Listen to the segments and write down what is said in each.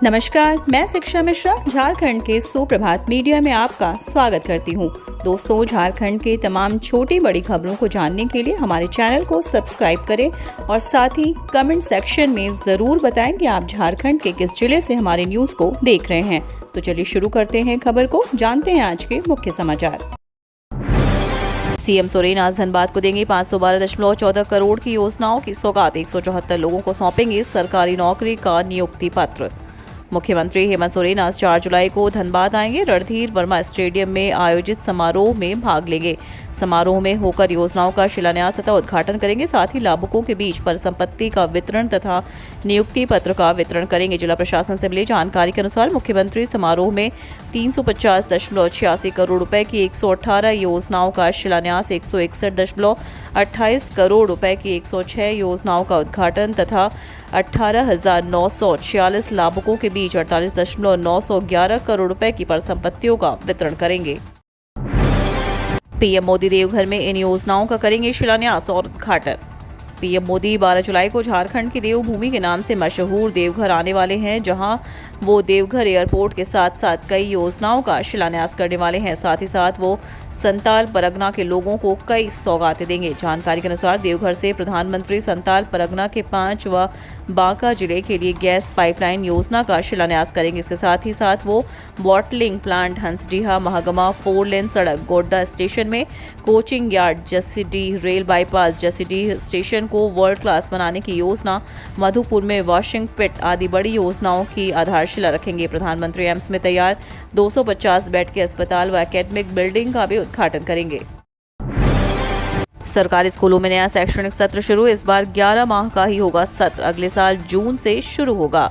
नमस्कार, मैं शिक्षा मिश्रा झारखंड के सुप्रभात मीडिया में आपका स्वागत करती हूँ। दोस्तों, झारखंड के तमाम छोटी बड़ी खबरों को जानने के लिए हमारे चैनल को सब्सक्राइब करें और साथ ही कमेंट सेक्शन में ज़रूर बताएं कि आप झारखंड के किस जिले से हमारे न्यूज़ को देख रहे हैं। तो चलिए शुरू करते हैं खबर को, जानते हैं आज के मुख्य समाचार। सीएम सोरेन आज धनबाद को देंगे 512.14 करोड़ की योजनाओं की सौगात। 174 लोगों को सौंपेंगे सरकारी नौकरी का नियुक्ति पत्र। मुख्यमंत्री हेमंत सोरेन आज 4 जुलाई को धनबाद आएंगे। रणधीर वर्मा स्टेडियम में आयोजित समारोह में भाग लेंगे। समारोह में होकर योजनाओं का शिलान्यास तथा उद्घाटन करेंगे। साथ ही लाभुकों के बीच परिसंपत्ति का वितरण तथा नियुक्ति पत्र का वितरण करेंगे। जिला प्रशासन से मिली जानकारी के अनुसार मुख्यमंत्री समारोह में 350.86 करोड़ रुपए की 118 योजनाओं का शिलान्यास, 161.28 करोड़ रुपए की 106 योजनाओं का उद्घाटन तथा 18,946 लाभुकों के बीच 48.911 करोड़ रुपए की परिसंपत्तियों का वितरण करेंगे। पीएम मोदी देवघर में इन योजनाओं का करेंगे शिलान्यास और उद्घाटन। पीएम मोदी 12 जुलाई को झारखंड की देवभूमि के नाम से मशहूर देवघर आने वाले हैं, जहां वो देवघर एयरपोर्ट के साथ साथ कई योजनाओं का शिलान्यास करने वाले हैं। साथ ही साथ वो संताल परगना के लोगों को कई सौगातें देंगे। जानकारी के अनुसार देवघर से प्रधानमंत्री संताल परगना के 5 व बांका जिले के लिए गैस पाइपलाइन योजना का शिलान्यास करेंगे। इसके साथ ही साथ वो बॉटलिंग प्लांट, हंसडीहा महागमा 4 लेन सड़क, गोड्डा स्टेशन में coaching yard, Jasidih rail bypass, Jasidih station को वर्ल्ड क्लास बनाने की योजना, मधुपुर में वॉशिंग पिट आदि बड़ी योजनाओं की आधारशिला रखेंगे। प्रधानमंत्री एम्स में तैयार 250 बेड के अस्पताल व एकेडमिक बिल्डिंग का भी उद्घाटन करेंगे। सरकारी स्कूलों में नया शैक्षणिक सत्र शुरू। इस बार 11 माह का ही होगा सत्र, अगले साल जून से शुरू होगा।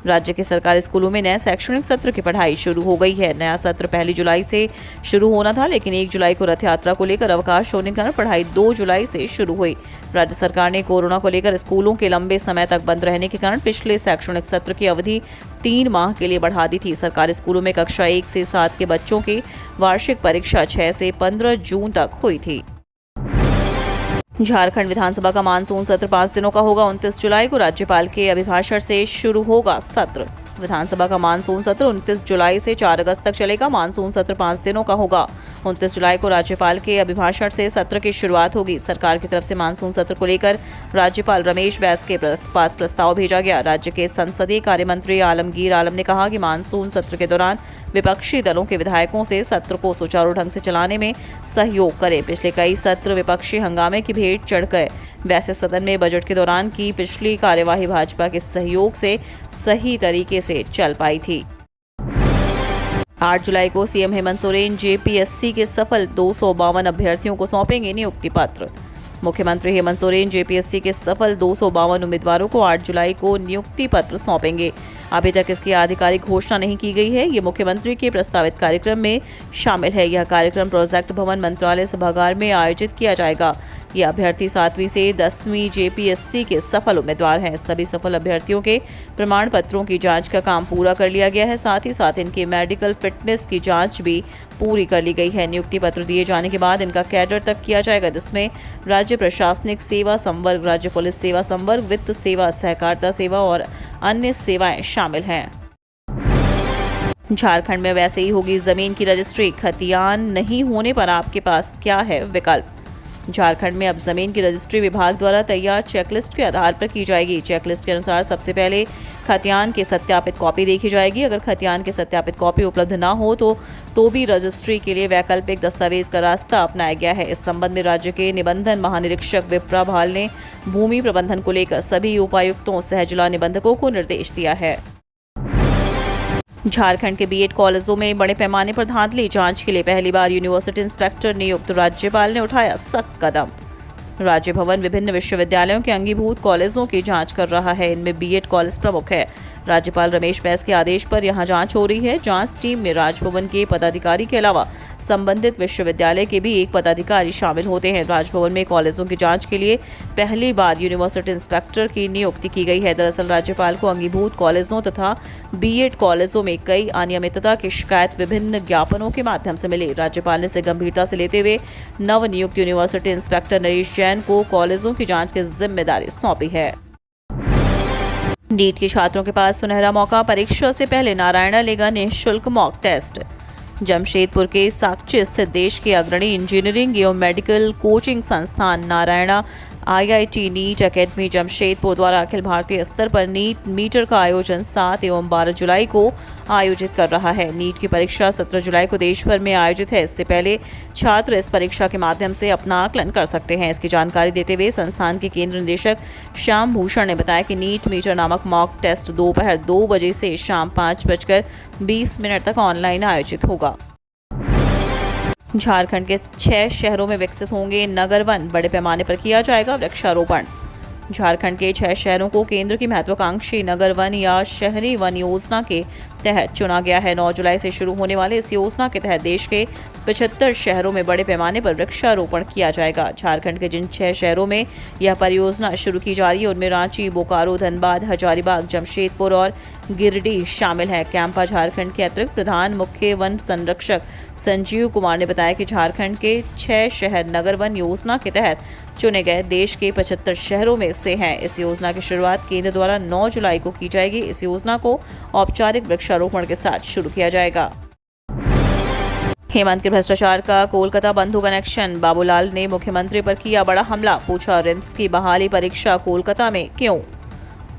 राज्य के सरकारी स्कूलों में नए शैक्षणिक सत्र की पढ़ाई शुरू हो गई है। नया सत्र 1 जुलाई से शुरू होना था, लेकिन 1 जुलाई को रथ यात्रा को लेकर अवकाश होने के कारण पढ़ाई 2 जुलाई से शुरू हुई। राज्य सरकार ने कोरोना को लेकर स्कूलों के लंबे समय तक बंद रहने के कारण पिछले शैक्षणिक सत्र की अवधि 3 माह के लिए बढ़ा दी थी। सरकारी स्कूलों में कक्षा 1 से 7 के बच्चों की वार्षिक परीक्षा 6 से 15 जून तक हुई थी। झारखंड विधानसभा का मानसून सत्र 5 दिनों का होगा। 29 जुलाई को राज्यपाल के अभिभाषण से शुरू होगा सत्र। विधानसभा का मानसून सत्र 29 जुलाई से 4 अगस्त तक चलेगा। मानसून सत्र 5 दिनों का होगा। 29 जुलाई को राज्यपाल के अभिभाषण से सत्र की शुरुआत होगी। सरकार की तरफ से मानसून सत्र को लेकर राज्यपाल रमेश बैस के पास प्रस्ताव भेजा गया। राज्य के संसदीय कार्य मंत्री आलमगीर आलम ने कहा कि मानसून सत्र के दौरान विपक्षी दलों के विधायकों से सत्र को सुचारू ढंग से चलाने में सहयोग करें। पिछले कई सत्र विपक्षी हंगामे की भेंट चढ़ गए। वैसे सदन में बजट के दौरान की पिछली कार्यवाही भाजपा के सहयोग से सही तरीके से चल पाई थी। 8 जुलाई को सीएम हेमंत सोरेन जेपीएससी के सफल 252 अभ्यर्थियों को सौंपेंगे नियुक्ति पत्र। मुख्यमंत्री हेमंत सोरेन जेपीएससी के सफल 252 उम्मीदवारों को 8 जुलाई को नियुक्ति पत्र सौंपेंगे। अभी तक इसकी आधिकारिक घोषणा नहीं की गई है। ये मुख्यमंत्री के प्रस्तावित कार्यक्रम में शामिल है। यह कार्यक्रम प्रोजेक्ट भवन मंत्रालय सभागार में आयोजित किया जाएगा। ये अभ्यर्थी 7वीं से 10वीं जेपीएससी के सफल उम्मीदवार हैं। सभी सफल अभ्यर्थियों के प्रमाण पत्रों की जांच का काम पूरा कर लिया गया है। साथ ही साथ इनके मेडिकल फिटनेस की जांच भी पूरी कर ली गई है। नियुक्ति पत्र दिए जाने के बाद इनका कैडर तक किया जाएगा, जिसमें राज्य प्रशासनिक सेवा संवर्ग, राज्य पुलिस सेवा संवर्ग, वित्त सेवा, सहकारिता सेवा और अन्य सेवाएं शामिल हैं। झारखंड में वैसे ही होगी जमीन की रजिस्ट्री। खतियान नहीं होने पर आपके पास क्या है विकल्प। झारखंड में अब जमीन की रजिस्ट्री विभाग द्वारा तैयार चेकलिस्ट के आधार पर की जाएगी। चेकलिस्ट के अनुसार सबसे पहले खतियान की सत्यापित कॉपी देखी जाएगी। अगर खतियान की सत्यापित कॉपी उपलब्ध ना हो तो भी रजिस्ट्री के लिए वैकल्पिक दस्तावेज का रास्ता अपनाया गया है। इस संबंध में राज्य के निबंधन महानिरीक्षक विप्रा भाल ने भूमि प्रबंधन को लेकर सभी उपायुक्तों, सहजिला निबंधकों को निर्देश दिया है। झारखंड के बीएड कॉलेजों में बड़े पैमाने पर धांधली। जांच के लिए पहली बार यूनिवर्सिटी इंस्पेक्टर नियुक्त। राज्यपाल ने उठाया सख्त कदम। राज्य भवन विभिन्न विश्वविद्यालयों के अंगीभूत कॉलेजों की जांच कर रहा है। इनमें बीएड कॉलेज प्रमुख है। राज्यपाल रमेश बैस के आदेश पर यहां जांच हो रही है। जांच टीम में राजभवन के पदाधिकारी के अलावा संबंधित विश्वविद्यालय के भी एक पदाधिकारी शामिल होते हैं। राजभवन में कॉलेजों की जांच के लिए पहली बार यूनिवर्सिटी इंस्पेक्टर की नियुक्ति की गई है। दरअसल राज्यपाल को अंगीभूत कॉलेजों तथा बीएड कॉलेजों में कई अनियमितता की शिकायत विभिन्न ज्ञापनों के माध्यम से मिली। राज्यपाल ने इसे गंभीरता से लेते हुए नवनियुक्त यूनिवर्सिटी इंस्पेक्टर नरेश जैन को कॉलेजों की जांच की जिम्मेदारी सौंपी है। नीट के छात्रों के पास सुनहरा मौका, परीक्षा से पहले नारायणा लेगा निःशुल्क मॉक टेस्ट। जमशेदपुर के साक्ची स्थित देश के अग्रणी इंजीनियरिंग एवं मेडिकल कोचिंग संस्थान Narayana IIT NEET academy Jamshedpur द्वारा अखिल भारतीय स्तर पर नीट मीटर का आयोजन 7 एवं 12 जुलाई को आयोजित कर रहा है। नीट की परीक्षा 17 जुलाई को देश भर में आयोजित है। इससे पहले छात्र इस परीक्षा के माध्यम से अपना आकलन कर सकते हैं। इसकी जानकारी देते हुए संस्थान के केंद्र निदेशक श्याम भूषण ने बताया कि नीट मीटर नामक मॉक टेस्ट दोपहर 2 बजे से शाम 5:20 तक ऑनलाइन आयोजित होगा। झारखंड के 6 शहरों में विकसित होंगे नगर वन, बड़े पैमाने पर किया जाएगा वृक्षारोपण। झारखंड के 6 शहरों को केंद्र की महत्वाकांक्षी नगर वन या शहरी वन योजना के तहत चुना गया है। 9 जुलाई से शुरू होने वाले इस योजना के तहत देश के 75 शहरों में बड़े पैमाने पर वृक्षारोपण किया जाएगा। झारखंड के जिन 6 शहरों में यह परियोजना शुरू की जा रही है उनमें रांची, बोकारो, धनबाद, हजारीबाग, जमशेदपुर और गिरिडीह शामिल है। कैंपा झारखंड के अतिरिक्त प्रधान मुख्य वन संरक्षक संजीव कुमार ने बताया कि झारखंड के 6 शहर नगर वन योजना के तहत चुने गए देश के 75 शहरों में से हैं। इस योजना की शुरुआत केंद्र द्वारा 9 जुलाई को की जाएगी। इस योजना को औपचारिक वृक्षारोपण के साथ शुरू किया जाएगा। हेमंत के भ्रष्टाचार का कोलकाता बंधु कनेक्शन, बाबूलाल ने मुख्यमंत्री पर किया बड़ा हमला, पूछा रिम्स की बहाली परीक्षा कोलकाता में क्यों।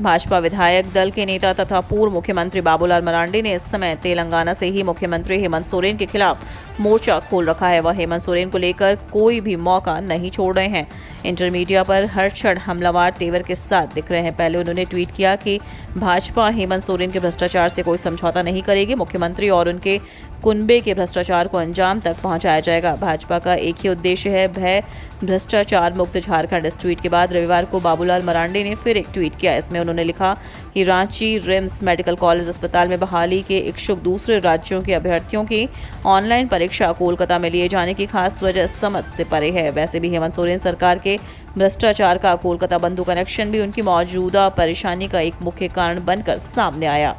भाजपा विधायक दल के नेता तथा पूर्व मुख्यमंत्री बाबूलाल मरांडी ने इस समय तेलंगाना से ही मुख्यमंत्री हेमंत सोरेन के खिलाफ मोर्चा खोल रखा है। वह हेमंत सोरेन को लेकर कोई भी मौका नहीं छोड़ रहे हैं। इंटर मीडिया पर हर क्षण हमलावर तेवर के साथ दिख रहे हैं। पहले उन्होंने ट्वीट किया कि भाजपा हेमंत सोरेन के भ्रष्टाचार से कोई समझौता नहीं करेगी। मुख्यमंत्री और उनके कुनबे के भ्रष्टाचार को अंजाम तक पहुंचाया जाएगा। भाजपा का एक ही उद्देश्य है, भय भ्रष्टाचार मुक्त झारखंड। इस ट्वीट के बाद रविवार को बाबूलाल मरांडी ने फिर एक ट्वीट किया। इसमें उन्होंने लिखा कि रांची रिम्स मेडिकल कॉलेज अस्पताल में बहाली के इच्छुक दूसरे राज्यों के अभ्यर्थियों की ऑनलाइन परीक्षा कोलकाता में लिए जाने की खास वजह समझ से परे है। वैसे भी हेमंत सोरेन सरकार के भ्रष्टाचार का कोलकाता बंधु कनेक्शन भी उनकी मौजूदा परेशानी का एक मुख्य कारण बनकर सामने आया।